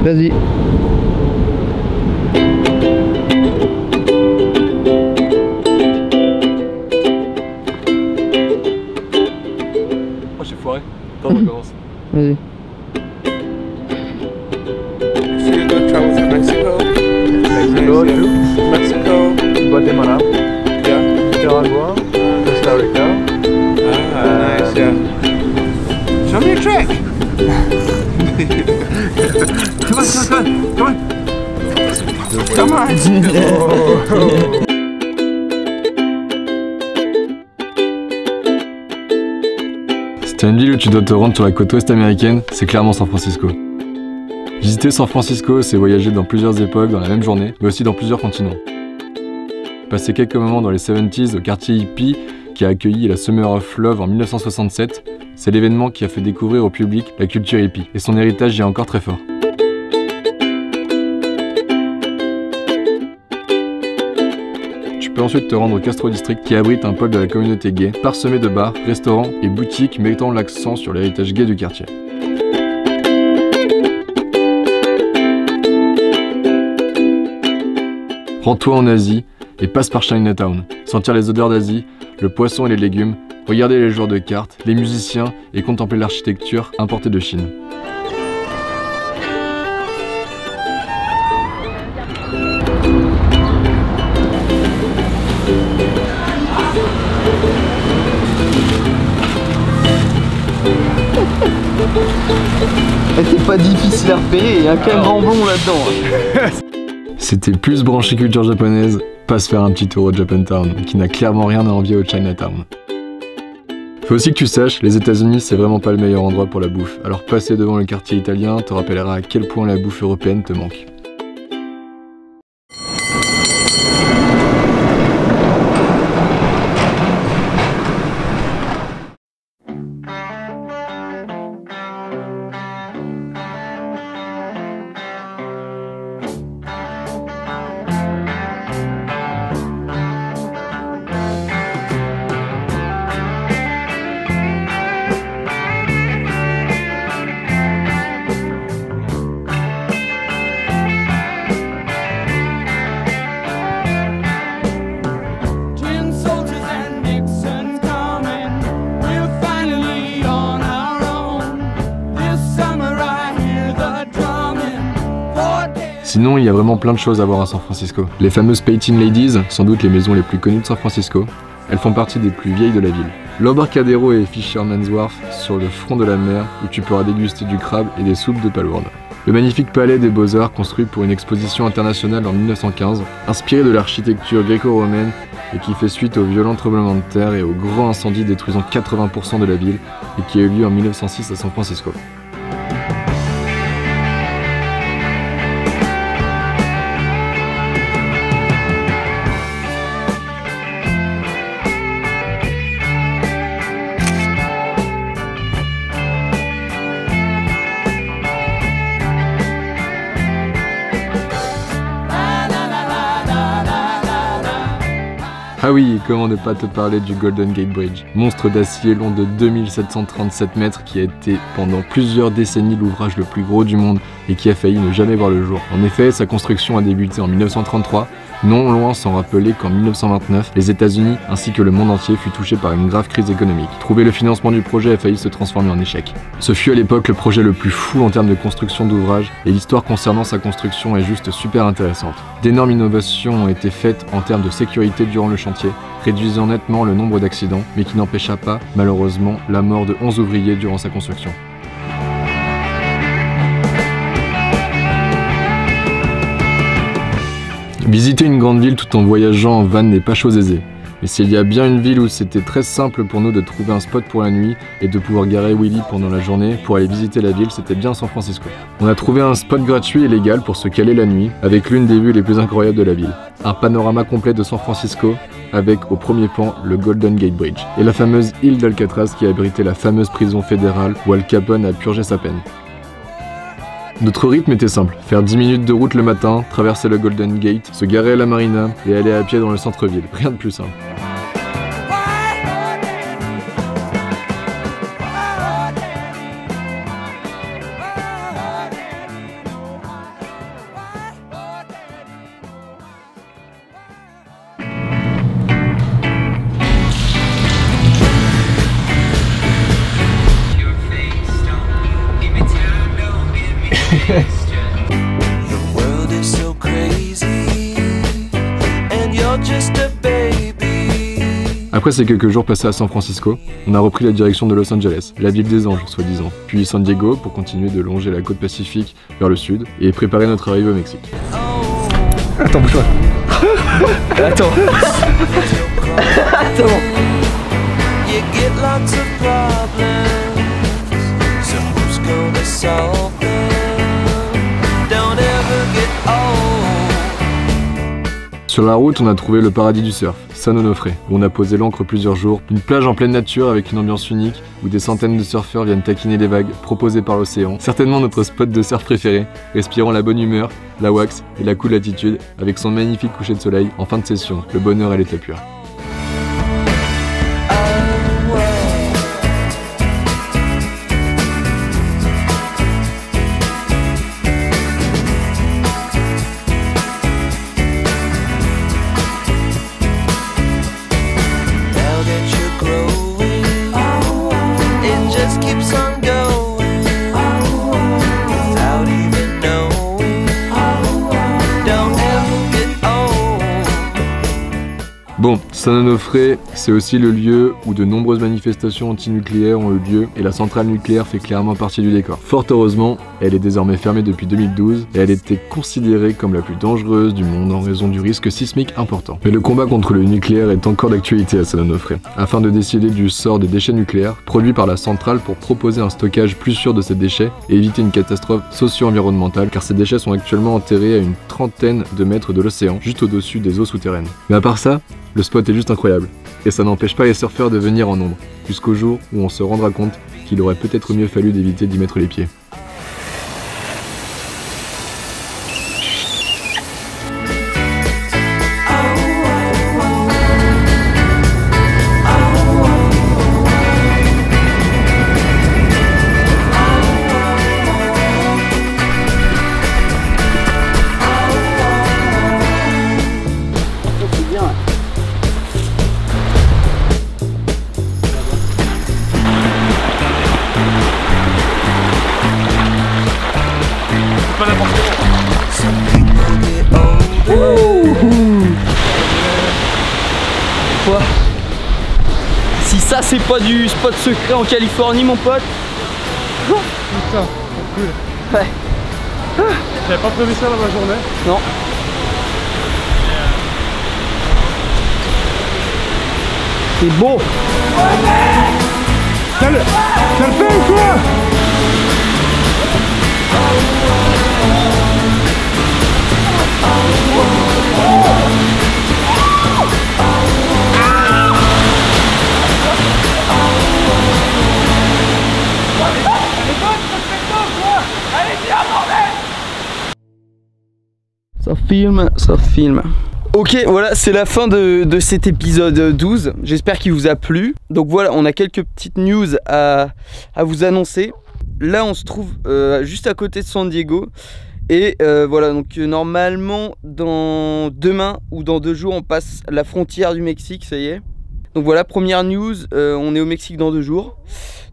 Vas-y. Oh, j'ai foiré. Attends, on recommence. Vas-y. So you go travel to Mexico? Mexico, Nice, Mexico. Guatemala, Yeah. Nicaragua, Costa Rica. Ah, nice. Yeah. Show me a trick. Come on, come on, come on, Come on. Si t'as une ville où tu dois te rendre sur la côte ouest américaine, c'est clairement San Francisco. Visiter San Francisco, c'est voyager dans plusieurs époques dans la même journée, mais aussi dans plusieurs continents. Passer quelques moments dans les 70s au quartier hippie qui a accueilli la Summer of Love en 1967, c'est l'événement qui a fait découvrir au public la culture hippie, et son héritage y est encore très fort. Tu peux ensuite te rendre au Castro District qui abrite un pôle de la communauté gay, parsemé de bars, restaurants et boutiques mettant l'accent sur l'héritage gay du quartier. Rends-toi en Asie et passe par Chinatown. Sentir les odeurs d'Asie, le poisson et les légumes, regarder les joueurs de cartes, les musiciens et contempler l'architecture importée de Chine. C'est pas difficile à repérer, il y a qu'un grand blond là-dedans. C'était plus branché culture japonaise, passe faire un petit tour au Japantown, qui n'a clairement rien à envier au Chinatown. Faut aussi que tu saches, les États-Unis c'est vraiment pas le meilleur endroit pour la bouffe, alors passer devant le quartier italien te rappellera à quel point la bouffe européenne te manque. Sinon, il y a vraiment plein de choses à voir à San Francisco. Les fameuses Painting Ladies, sans doute les maisons les plus connues de San Francisco, elles font partie des plus vieilles de la ville. L'Embarcadero et Fisherman's Wharf sur le front de la mer où tu pourras déguster du crabe et des soupes de palourdes. Le magnifique palais des Beaux-Arts construit pour une exposition internationale en 1915, inspiré de l'architecture gréco-romaine et qui fait suite aux violents tremblements de terre et au grand incendie détruisant 80% de la ville et qui a eu lieu en 1906 à San Francisco. Ah oui, et comment ne pas te parler du Golden Gate Bridge, monstre d'acier long de 2737 mètres qui a été pendant plusieurs décennies l'ouvrage le plus gros du monde et qui a failli ne jamais voir le jour. En effet, sa construction a débuté en 1933, non loin sans rappeler qu'en 1929, les États-Unis ainsi que le monde entier fut touché par une grave crise économique. Trouver le financement du projet a failli se transformer en échec. Ce fut à l'époque le projet le plus fou en termes de construction d'ouvrage et l'histoire concernant sa construction est juste super intéressante. D'énormes innovations ont été faites en termes de sécurité durant le chantier, réduisant nettement le nombre d'accidents, mais qui n'empêcha pas, malheureusement, la mort de 11 ouvriers durant sa construction. Visiter une grande ville tout en voyageant en van n'est pas chose aisée. Mais s'il y a bien une ville où c'était très simple pour nous de trouver un spot pour la nuit et de pouvoir garer Willy pendant la journée pour aller visiter la ville, c'était bien San Francisco. On a trouvé un spot gratuit et légal pour se caler la nuit, avec l'une des vues les plus incroyables de la ville. Un panorama complet de San Francisco, avec au premier plan le Golden Gate Bridge, et la fameuse île d'Alcatraz qui abritait la fameuse prison fédérale où Al Capone a purgé sa peine. Notre rythme était simple, faire 10 minutes de route le matin, traverser le Golden Gate, se garer à la marina et aller à pied dans le centre-ville. Rien de plus simple. world is so crazy, and you're just a baby. Après ces quelques jours passés à San Francisco, on a repris la direction de Los Angeles, la ville des anges soi-disant, puis San Diego pour continuer de longer la côte pacifique vers le sud et préparer notre arrivée au Mexique. Attends, bouge-toi. Attends. Attends. You get lots of problems, so who's gonna solve them? Don't ever get old. Sur la route, on a trouvé le paradis du surf, San Onofre, où on a posé l'ancre plusieurs jours, une plage en pleine nature avec une ambiance unique, où des centaines de surfeurs viennent taquiner les vagues proposées par l'océan. Certainement notre spot de surf préféré, respirant la bonne humeur, la wax et la cool attitude, avec son magnifique coucher de soleil en fin de session, le bonheur à l'état pur. Bon, San Onofre, c'est aussi le lieu où de nombreuses manifestations anti-nucléaires ont eu lieu et la centrale nucléaire fait clairement partie du décor. Fort heureusement, elle est désormais fermée depuis 2012 et elle était considérée comme la plus dangereuse du monde en raison du risque sismique important. Mais le combat contre le nucléaire est encore d'actualité à San Onofre, afin de décider du sort des déchets nucléaires produits par la centrale pour proposer un stockage plus sûr de ces déchets et éviter une catastrophe socio-environnementale car ces déchets sont actuellement enterrés à une trentaine de mètres de l'océan, juste au-dessus des eaux souterraines. Mais à part ça, le spot est juste incroyable, et ça n'empêche pas les surfeurs de venir en nombre, jusqu'au jour où on se rendra compte qu'il aurait peut-être mieux fallu d'éviter d'y mettre les pieds. Quoi? Si ça c'est pas du spot secret en Californie mon pote. Putain, cool. Ouais. J'avais pas prévu ça dans ma journée. Non. C'est beau. Ça le fait ou quoi? Ça filme, ça filme. Ok, voilà, c'est la fin de cet épisode 12. J'espère qu'il vous a plu. Donc voilà, on a quelques petites news à vous annoncer. Là, on se trouve juste à côté de San Diego. Et voilà, donc normalement, demain ou dans 2 jours, on passe la frontière du Mexique, ça y est. Donc voilà, première news, on est au Mexique dans 2 jours.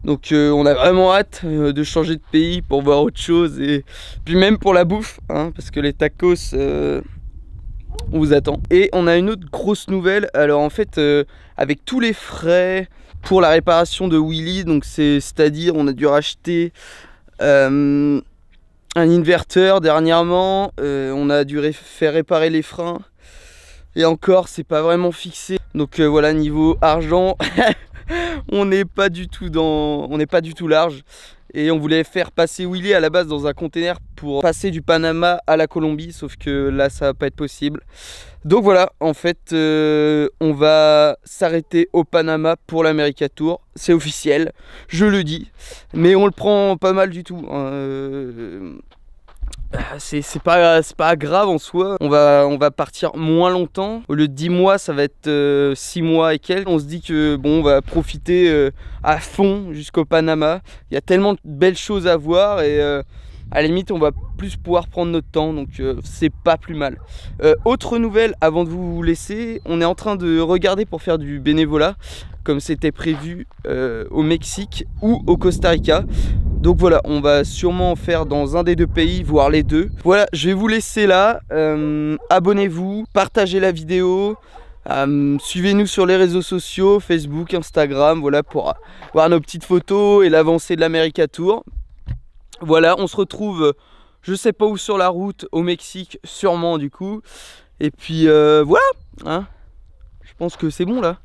Donc on a vraiment hâte de changer de pays pour voir autre chose. Et puis même pour la bouffe, hein, parce que les tacos, on vous attend. Et on a une autre grosse nouvelle. Alors en fait, avec tous les frais pour la réparation de Willy, donc c'est-à-dire on a dû racheter un inverteur dernièrement, on a dû faire réparer les freins. Et encore, c'est pas vraiment fixé. Donc voilà, niveau argent, on n'est pas du tout large. Et on voulait faire passer Willy à la base dans un container pour passer du Panama à la Colombie, sauf que là ça va pas être possible. Donc voilà, en fait on va s'arrêter au Panama pour l'America Tour. C'est officiel, je le dis, mais on le prend pas mal du tout, hein. C'est pas grave en soi. On va partir moins longtemps. Au lieu de 10 mois, ça va être 6 mois et quelques. On se dit que bon, on va profiter à fond jusqu'au Panama. Il y a tellement de belles choses à voir et à la limite, on va plus pouvoir prendre notre temps. Donc c'est pas plus mal. Autre nouvelle avant de vous laisser, on est en train de regarder pour faire du bénévolat comme c'était prévu au Mexique ou au Costa Rica. Donc voilà, on va sûrement faire dans un des deux pays, voire les deux. Voilà, je vais vous laisser là. Abonnez-vous, partagez la vidéo. Suivez-nous sur les réseaux sociaux, Facebook, Instagram, voilà, pour voir nos petites photos et l'avancée de l'America Tour. Voilà, on se retrouve, je sais pas où sur la route, au Mexique, sûrement du coup. Et puis voilà, hein. Je pense que c'est bon là.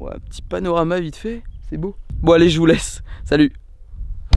Ouais, un petit panorama vite fait, c'est beau. Bon allez, je vous laisse, salut.